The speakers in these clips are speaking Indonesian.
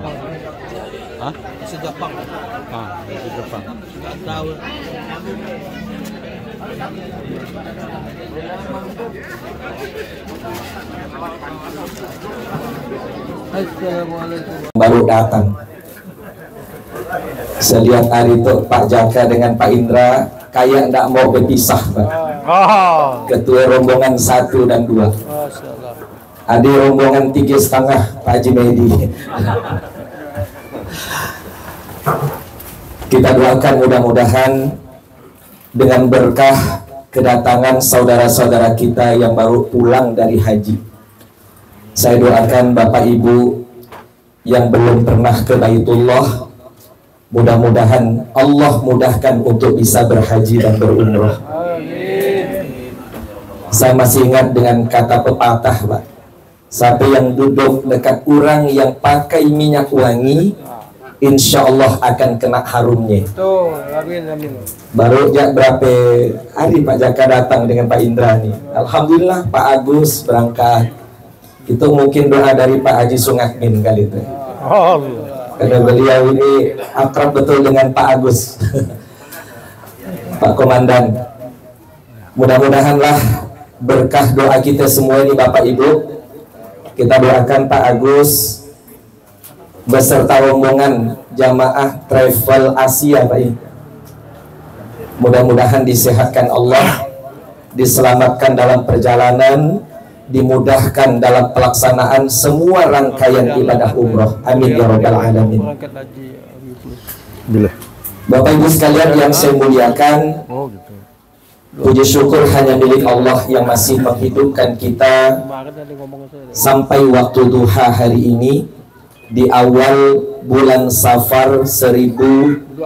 Hah? Bahasa Jepang. Bahasa Jepang. Nggak tahu. Assalamualaikum. Baru datang. Saya lihat hari itu Pak Jaka dengan Pak Indra kayak tidak mau berpisah, Pak. Ketua rombongan 1 dan 2. Ada rombongan 3,5 Pak Haji Mehdi. Kita doakan mudah-mudahan dengan berkah kedatangan saudara-saudara kita yang baru pulang dari haji. Saya doakan Bapak Ibu yang belum pernah ke Baitullah, mudah-mudahan Allah mudahkan untuk bisa berhaji dan berumrah. Saya masih ingat dengan kata pepatah, Pak. Siapa yang duduk dekat orang yang pakai minyak wangi, insya Allah akan kena harumnya. Baru berapa hari Pak Jaka datang dengan Pak Indra nih. Alhamdulillah Pak Agus berangkat. Itu mungkin doa dari Pak Haji Sungakmin kali itu. Karena beliau ini akrab betul dengan Pak Agus. Pak Komandan. Mudah-mudahanlah berkah doa kita semua ini Bapak Ibu. Kita doakan Pak Agus beserta rombongan jamaah travel Asia, Pak. Mudah-mudahan disehatkan Allah, diselamatkan dalam perjalanan, dimudahkan dalam pelaksanaan semua rangkaian ibadah umroh. Amin ya rabbal alamin. Bapak Ibu sekalian yang saya muliakan, puji syukur hanya milik Allah yang masih menghidupkan kita sampai waktu duha hari ini di awal bulan Safar 1445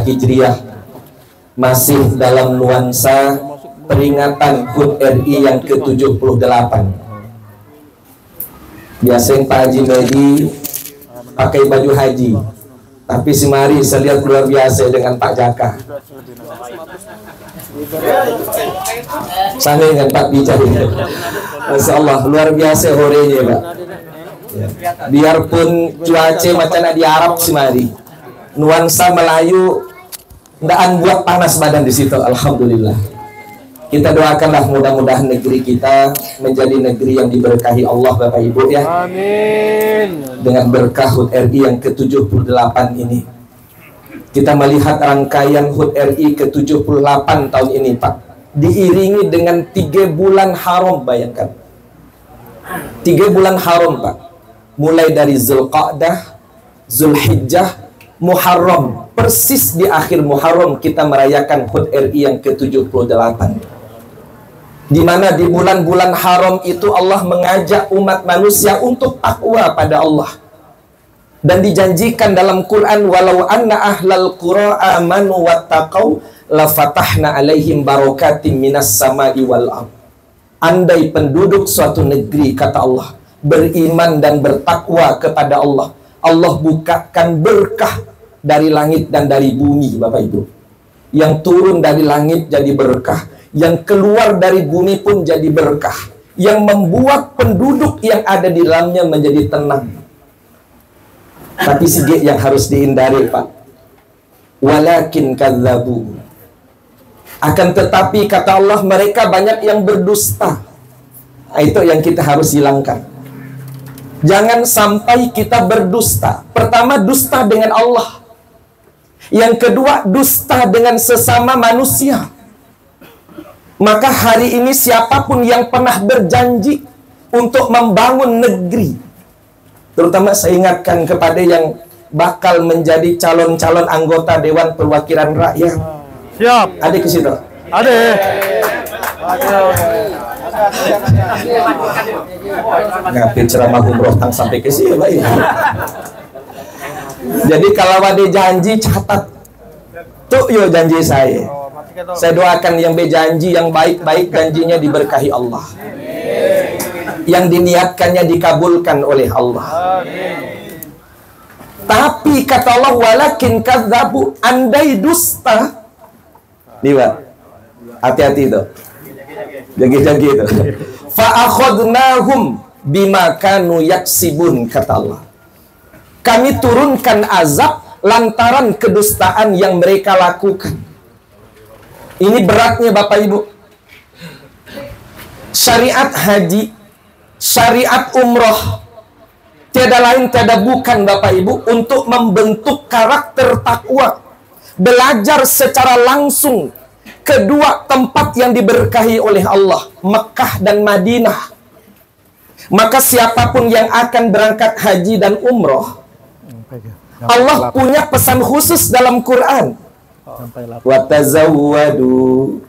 Hijriah, masih dalam nuansa peringatan HUT RI yang ke-78. Biasanya Pak Haji Mehdi pakai baju haji, tapi semari saya lihat luar biasa dengan Pak Jaka. Sama dengan Pak Bijak. Masya Allah, luar biasa horenya, Pak. Ya. Biarpun cuaca macam di Arab semari, nuansa Melayu ndaan buat panas badan di situ. Alhamdulillah. Kita doakanlah mudah-mudahan negeri kita menjadi negeri yang diberkahi Allah Bapak Ibu ya. Amin. Dengan berkah HUT RI yang ke-78 ini. Kita melihat rangkaian HUT RI ke-78 tahun ini, Pak. Diiringi dengan 3 bulan haram, bayangkan. 3 bulan haram, Pak. Mulai dari Zulqa'dah, Zulhijjah, Muharram. Persis di akhir Muharram kita merayakan HUT RI yang ke-78. Di mana di bulan-bulan haram itu Allah mengajak umat manusia untuk takwa pada Allah. Dan dijanjikan dalam Quran, walau anna ahlal qura amanu wattaqau la fatahna alaihim barakatim minas sama'i wal ardh. Andai penduduk suatu negeri, kata Allah, beriman dan bertakwa kepada Allah, Allah bukakan berkah dari langit dan dari bumi, Bapak Ibu. Yang turun dari langit jadi berkah, yang keluar dari bumi pun jadi berkah, yang membuat penduduk yang ada di dalamnya menjadi tenang. Tapi sedikit yang harus dihindari, Pak. Walakin kadzabu. Akan tetapi kata Allah, mereka banyak yang berdusta. Nah, itu yang kita harus hilangkan. Jangan sampai kita berdusta. Pertama, dusta dengan Allah. Yang kedua, dusta dengan sesama manusia. Maka hari ini siapapun yang pernah berjanji untuk membangun negeri, terutama saya ingatkan kepada yang bakal menjadi calon-calon anggota Dewan Perwakilan Rakyat. Siap. Ada ke situ? Ada. Ngapir ceramah umroh tang sampai ke sini, Pak. Jadi kalau ada janji catat. Tuh yo janji saya. Saya doakan yang berjanji yang baik-baik, janjinya diberkahi Allah. Yang diniatkannya dikabulkan oleh Allah. Tapi kata Allah, walakin kadzabu, andai dusta. Nih, Pak. Hati-hati itu. Jagi-jagi itu. Fa akhadnahum bima kanu yaksibun, kata Allah. Kami turunkan azab lantaran kedustaan yang mereka lakukan. Ini beratnya Bapak Ibu. Syariat haji, syariat umroh, tiada lain tiada bukan Bapak Ibu untuk membentuk karakter takwa. Belajar secara langsung kedua tempat yang diberkahi oleh Allah, Mekah dan Madinah. Maka siapapun yang akan berangkat haji dan umroh, Allah punya pesan khusus dalam Quran. Wa tazawwadu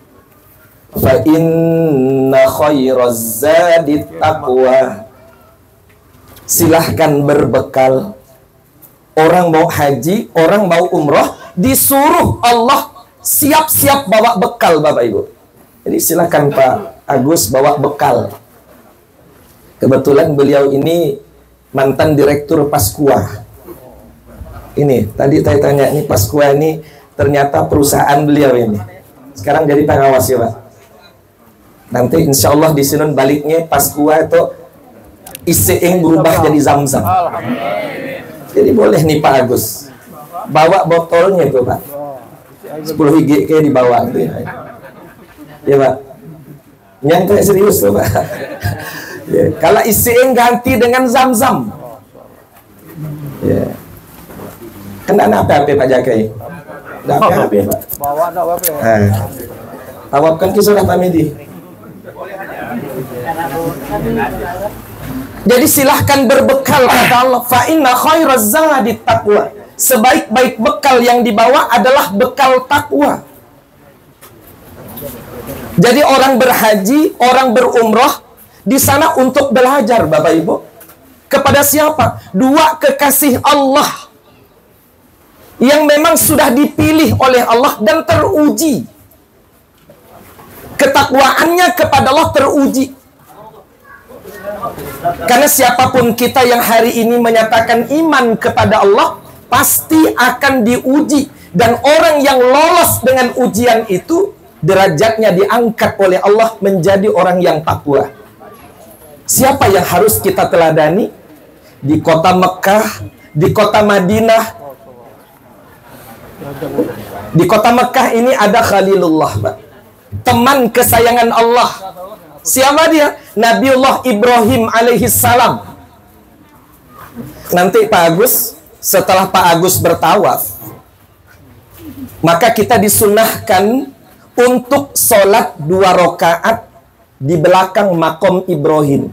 fa inna khairaz zadi taqwa. Silahkan berbekal. Orang mau haji, orang mau umroh, disuruh Allah siap-siap bawa bekal Bapak Ibu. Jadi silahkan Pak Agus bawa bekal. Kebetulan beliau ini mantan direktur Paskua. Ini tadi saya tanya, ini Paskua ini ternyata perusahaan beliau ini. Sekarang jadi pengawas ya Pak. Nanti insya Allah di Sinun baliknya Paskua itu Iseeng berubah jadi Zamzam. Jadi boleh nih Pak Agus bawa botolnya itu Pak, 10 hiji kayak dibawa gitu ya. Ya Pak, nyangka serius tuh Pak. Ya. Kalau Iseeng ganti dengan Zamzam, ya. Kan ada apa-apa Pak Jakai? Ada apa-apa Pak? Bawa ada apa ya? Tawabkan kisah Pak Medi. Jadi silahkan berbekal, kata Allah. Fa inna khairaz zadi taqwa. Sebaik-baik bekal yang dibawa adalah bekal takwa. Jadi orang berhaji, orang berumroh di sana untuk belajar Bapak Ibu. Kepada siapa? Dua kekasih Allah yang memang sudah dipilih oleh Allah dan teruji. Ketakwaannya kepada Allah teruji. Karena siapapun kita yang hari ini menyatakan iman kepada Allah, pasti akan diuji. Dan orang yang lolos dengan ujian itu, derajatnya diangkat oleh Allah menjadi orang yang takwa. Siapa yang harus kita teladani? Di kota Mekah, di kota Madinah. Di kota Mekah ini ada Khalilullah, Pak. Teman kesayangan Allah. Siapa dia? Nabiullah Ibrahim alaihissalam. Nanti Pak Agus, setelah Pak Agus bertawaf, maka kita disunahkan untuk sholat 2 rakaat di belakang makom Ibrahim.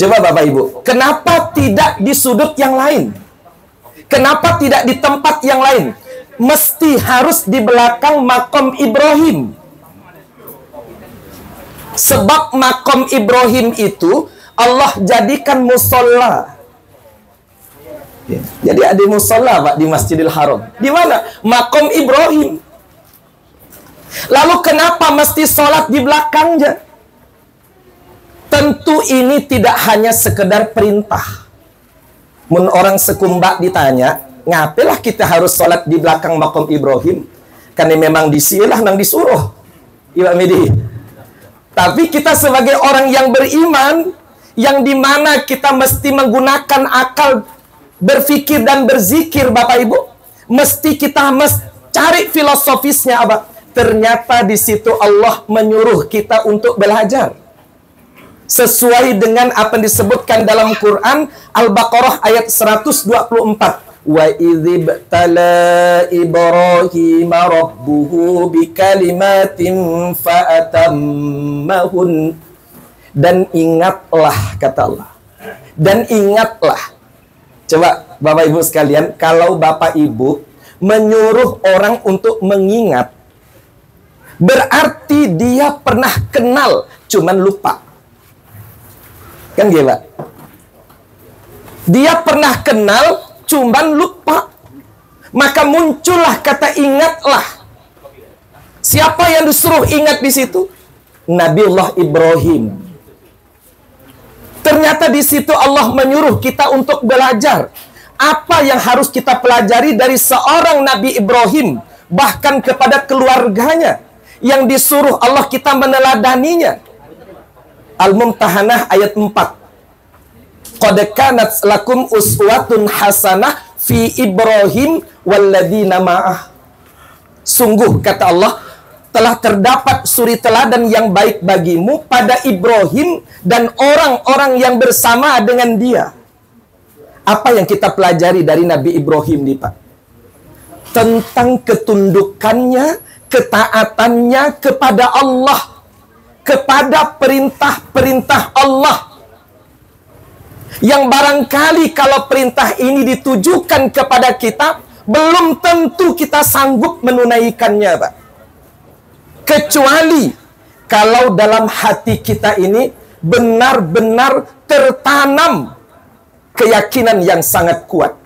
Coba Bapak Ibu, kenapa tidak di sudut yang lain? Kenapa tidak di tempat yang lain? Mesti harus di belakang makom Ibrahim. Sebab makom Ibrahim itu Allah jadikan musola. Jadi ada musola Pak di Masjidil Haram. Di mana? Makom Ibrahim. Lalu kenapa mesti sholat di belakangnya? Tentu ini tidak hanya sekedar perintah. Mun orang sekumbak ditanya, ngapalah kita harus sholat di belakang makom Ibrahim? Karena memang disilah nang disuruh. Ibu Medi. Tapi kita sebagai orang yang beriman, yang dimana kita mesti menggunakan akal berfikir dan berzikir Bapak Ibu, mesti kita cari filosofisnya apa? Ternyata di situ Allah menyuruh kita untuk belajar. Sesuai dengan apa yang disebutkan dalam Quran Al-Baqarah ayat 124. Wa idzibtala Ibrahima rabbuhu bikalimatin fa'atammahun. Dan ingatlah, kata Allah. Dan ingatlah. Coba Bapak Ibu sekalian, kalau Bapak Ibu menyuruh orang untuk mengingat, berarti dia pernah kenal, cuman lupa. Kan gitu Pak? Dia pernah kenal, cuman lupa. Maka muncullah kata ingatlah. Siapa yang disuruh ingat di situ? Nabiullah Ibrahim. Ternyata di situ Allah menyuruh kita untuk belajar. Apa yang harus kita pelajari dari seorang Nabi Ibrahim, bahkan kepada keluarganya, yang disuruh Allah kita meneladaninya. Al-Mumtahanah ayat 4. Qad kanat lakum uswatun hasanah fi Ibrahim walladzina ma'ah. Sungguh kata Allah, telah terdapat suri teladan yang baik bagimu pada Ibrahim dan orang-orang yang bersama dengan dia. Apa yang kita pelajari dari Nabi Ibrahim nih Pak? Tentang ketundukannya, ketaatannya kepada Allah, kepada perintah-perintah Allah. Yang barangkali kalau perintah ini ditujukan kepada kita, belum tentu kita sanggup menunaikannya, Pak. Kecuali kalau dalam hati kita ini benar-benar tertanam keyakinan yang sangat kuat.